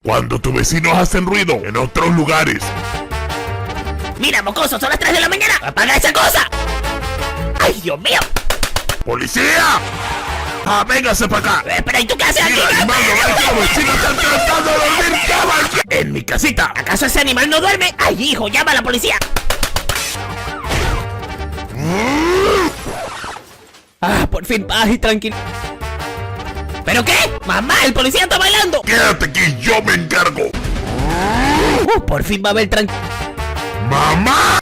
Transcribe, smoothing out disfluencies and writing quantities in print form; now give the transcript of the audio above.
Cuando tus vecinos hacen ruido en otros lugares. Mira, mocoso, son las 3 de la mañana. ¡Apaga esa cosa! ¡Ay, Dios mío! ¡Policía! ¡Ah, véngase para acá! Espera, ¿y tú qué haces aquí? ¡Mira, animal, no ves que los vecinos están tratando de dormir, caballero! ¡En mi casita! ¿Acaso ese animal no duerme? ¡Ay, hijo, llama a la policía! Ah, por fin paz y tranquilidad. ¿Pero qué? ¡Mamá, el policía está bailando! ¡Quédate aquí, yo me encargo! Por fin va a haber tranquilidad. ¡Mamá!